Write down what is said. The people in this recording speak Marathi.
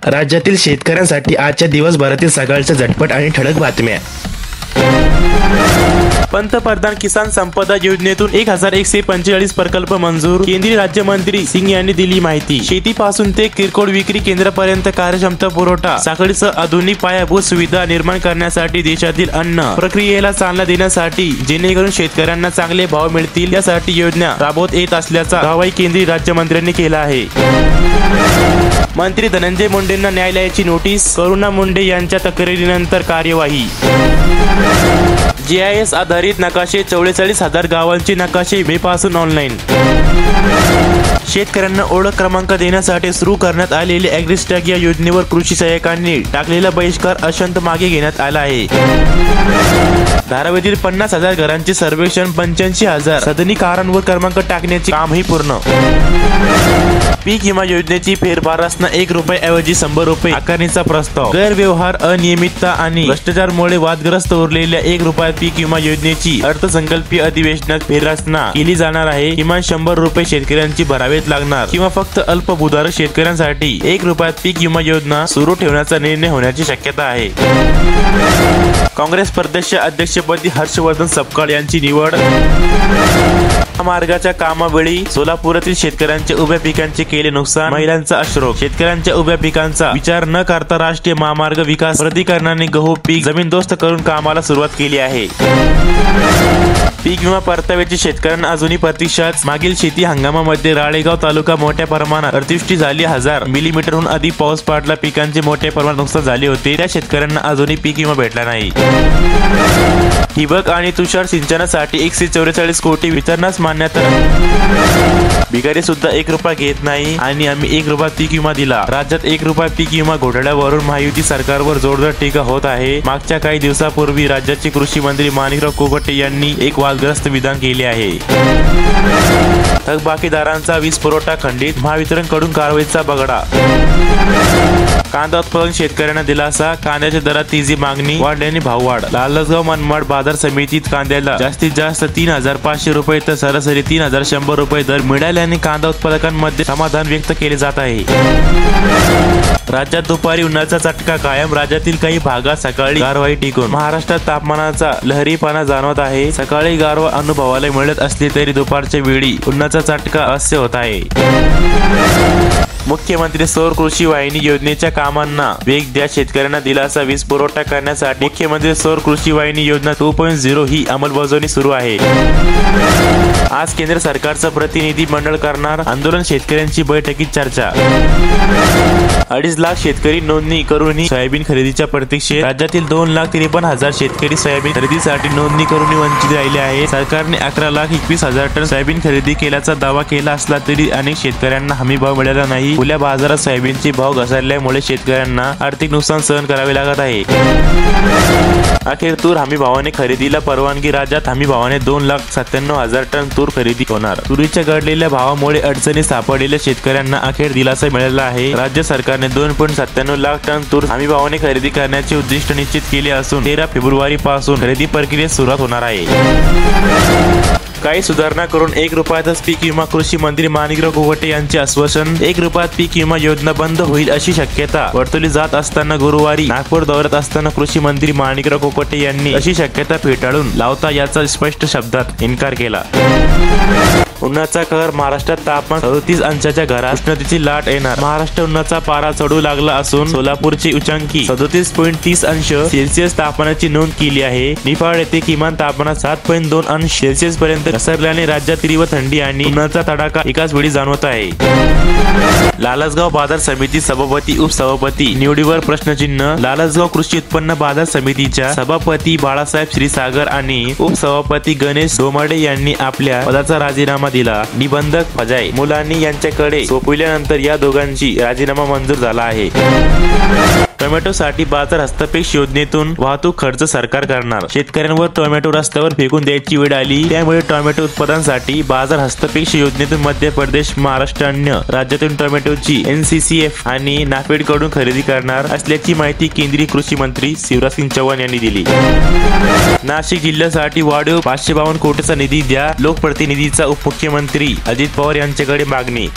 राज्यातील शेतकऱ्यांसाठी आजच्या दिवसभरातील सकाळच्या झटपट आणि ठळक बातम्या। पंतप्रधान किसान संपदा योजनेतून 1145 प्रकल्प मंजूर। केंद्रीय राज्यमंत्री सिंग यांनी दिली माहिती। शेतीपासून ते किरकोळ विक्री केंद्रापर्यंत कार्यक्षमता पुरवठा साखळीसह आधुनिक पायाभूत सुविधा निर्माण करण्यासाठी देशातील अन्न प्रक्रियेला चालना देण्यासाठी जेणेकरून शेतकऱ्यांना चांगले भाव मिळतील यासाठी योजना राबवत येत असल्याचा दावाही केंद्रीय राज्यमंत्र्यांनी केला आहे। मंत्री धनंजय मुंडेंना न्यायालयाची नोटीस। करुणा मुंडे यांच्या तक्रारीनंतर कार्यवाही। GIS आधारित नकाशे 44,000 गावांचे नकाशे मे पासून ऑनलाईन। शेतकऱ्यांना ओळख क्रमांक देण्यासाठी सुरू करण्यात आलेले ॲग्रिस्टॅग या योजनेवर कृषी सहाय्यकांनी टाकलेला बहिष्कार अंशतः मागे घेण्यात आला आहे। धारावीतील 50,000 घरांचे सर्वेक्षण 85,000 सदनिकारांवर क्रमांक टाकण्याचे कामही पूर्ण। पीक विमा योजनेची फेरफारसना ₹1 ऐवजी ₹100 आकारणीचा प्रस्ताव। गैरव्यवहार अनियमितता आणि भ्रष्टाचारामुळे वादग्रस्त उरलेल्या ₹1 पीक विमा योजनेची अर्थसंकल्पीय अधिवेशनात फेररचना केली जाणार आहे। किमान ₹100 शेतकऱ्यांची भरावेच लागणार किंवा फक्त अल्पभूधारक शेतकऱ्यांसाठी ₹1 पीक विमा योजना सुरू ठेवण्याचा निर्णय होण्याची शक्यता आहे। काँग्रेस प्रदेश अध्यक्षपदी हर्षवर्धन सपकाळ यांची निवड। मार्गाच्या कामावेळी सोलापुरातील शेतकऱ्यांच्या उभ्या पिकांचे केले नुकसान, महिलांचा अश्रू। शेतकऱ्यांच्या उभ्या पिकांचा विचार न करता राष्ट्रीय महामार्ग विकास प्राधिकरणाने गहू पीक जमीनदोस्त करून कामाला सुरुवात केली आहे। पीक विमा परताव्याची शेतकऱ्यांना अजूनही प्रतीक्षाच। मागील शेती हंगामामध्ये राळेगाव तालुका मोठ्या प्रमाणात अतिवृष्टी झाली। 1000 मिलीमीटरहून अधिक पाऊस पडला, पिकांचे मोठ्या प्रमाणात नुकसान झाले होते। त्या शेतकऱ्यांना अजूनही पीक विमा भेटला नाही। ठिबक आणि तुषार सिंचनासाठी 144 कोटी वितरणास मान्यता। भिकारी सुद्धा ₹1 घेत नाही आणि आम्ही ₹1 पीक विमा दिला। राज्यात ₹1 पीक विमा घोटाळ्यावरून महायुती सरकारवर जोरदार टीका होत आहे। मागच्या काही दिवसापूर्वी राज्याचे कृषी मंत्री माणिकराव कोकाटे यांनी एक वादग्रस्त विधान केले आहे। थकबाकीदारांचा वीज पुरवठा खंडित, महावितरणकडून कारवाईचा बगडा। कांदा उत्पादक शेतकऱ्यांना दिलासा, कांद्याच्या दरात तेजी, मागणी वाढल्याने भाववाढ। लालसगाव मनमाड बाजार समितीत कांद्याला जास्तीत जास्त ₹3,500 तर सरासरी ₹3,100 दर मिळाल्याने कांदा उत्पादकांमध्ये समाधान व्यक्त केले जात आहे। राज्यात दुपारी उन्हाचा चटका कायम, राज्यातील काही भागात सकाळी गारवाही टिकून। महाराष्ट्रात तापमानाचा लहरीपणा जाणवत आहे। सकाळी गारवा अनुभवायला मिळत असली तरी दुपारच्या वेळी उन्हाचा चटका असे होत आहे। मुख्यमंत्री सौर कृषी वाहिनी योजनेच्या कामांना वेग द्या, शेतकऱ्यांना दिलासा। वीज पुरवठा करण्यासाठी मुख्यमंत्री सौर कृषी वाहिनी योजना 2.0 ही अंमलबजावणी सुरू आहे। आज केंद्र सरकारचा प्रतिनिधी मंडळ करणार आंदोलन, शेतकऱ्यांची बैठकीत चर्चा। 2.5 लाख शेतकरी नोंदणी करूनही सोयाबीन खरेदीच्या प्रतीक्षेत। राज्यातील 2,53,000 शेतकरी सोयाबीन खरेदीसाठी नोंदणी करून वंचित राहिले आहे। सरकारने 11,21,000 टन सोयाबीन खरेदी केल्याचा दावा केला असला तरी अनेक शेतकऱ्यांना हमी भाव मिळाला नाही। खुल्या बाजारात सोयाबीनचे भाव घसरल्यामुळे शेतकऱ्यांना आर्थिक नुकसान सहन करावे लागत आहे। अखेर तूर हमी भावाने खरेदीला परवानगी। राज्यात हमी भावाने 2,97,000 टन तूर खरेदी होणार। तुरीच्या घडलेल्या भावामुळे अडचणी सापडलेल्या शेतकऱ्यांना अखेर दिलासा मिळाला आहे। राज्य सरकारने 2.97 लाख टन तूर हमी भावाने खरेदी करण्याचे उद्दिष्ट निश्चित केले असून 13 फेब्रुवारी पासून खरेदी प्रक्रियेत सुरुवात होणार आहे। काही सुधारणा करून ₹1 पीक विमा, कृषी मंत्री माणिकराव कोकाटे यांचे आश्वासन। ₹1 पीक विमा योजना बंद होईल अशी शक्यता वर्तवली जात असताना गुरुवारी नागपूर दौऱ्यात असताना कृषी मंत्री माणिकराव कोकाटे यांनी अशी शक्यता फेटाळून लावता याचा स्पष्ट शब्दात इन्कार केला। उन्हाचा कहर, महाराष्ट्रात तापमान 37 अंशाच्या घरात, उष्णतेची लाट येणार। महाराष्ट्र उन्हाचा पारा चढू लागला असून सोलापूरची उच्चांकी 37.30 अंश सेल्सिअस तापमानाची नोंद केली आहे। निफाड येथे किमान तापमानात 7.2 अंश सेल्सिअस पर्यंत घसरल्याने राज्यात तीव्र थंडी आणि उन्हाचा तडाखा एकाच वेळी जाणवत आहे। लालसगाव बाजार समिती सभापती उपसभापती निवडीवर प्रश्नचिन्ह। लालसगाव कृषी उत्पन्न बाजार समितीच्या सभापती बाळासाहेब क्षीरसागर आणि उपसभापती गणेश डोमाडे यांनी आपल्या पदाचा राजीनामा दिला। निबंधक फजाई मुलानी यांच्याकडे सोपविल्यानंतर या दोघांची राजीनामा मंजूर झाला आहे। टोमॅटोसाठी बाजार हस्तपेश योजनेतून वाहतूक खर्च सरकार करणार। शेतकऱ्यांवर टोमॅटो रस्त्यावर फेकून द्यायची वेळ आली, त्यामुळे टोमॅटो उत्पादनासाठी बाजार हस्तपेश योजनेतून मध्य प्रदेश, महाराष्ट्र अन्य राज्यातून टोमॅटोची NCCF आणि नाफेड कडून खरेदी करणार असल्याची माहिती केंद्रीय कृषी मंत्री शिवराज सिंग चौहान यांनी दिली। नाशिक जिल्ह्यासाठी वाढीव 552 कोटीचा निधी द्या, लोकप्रतिनिधीचा उपमुख्यमंत्री अजित पवार यांच्याकडे मागणी।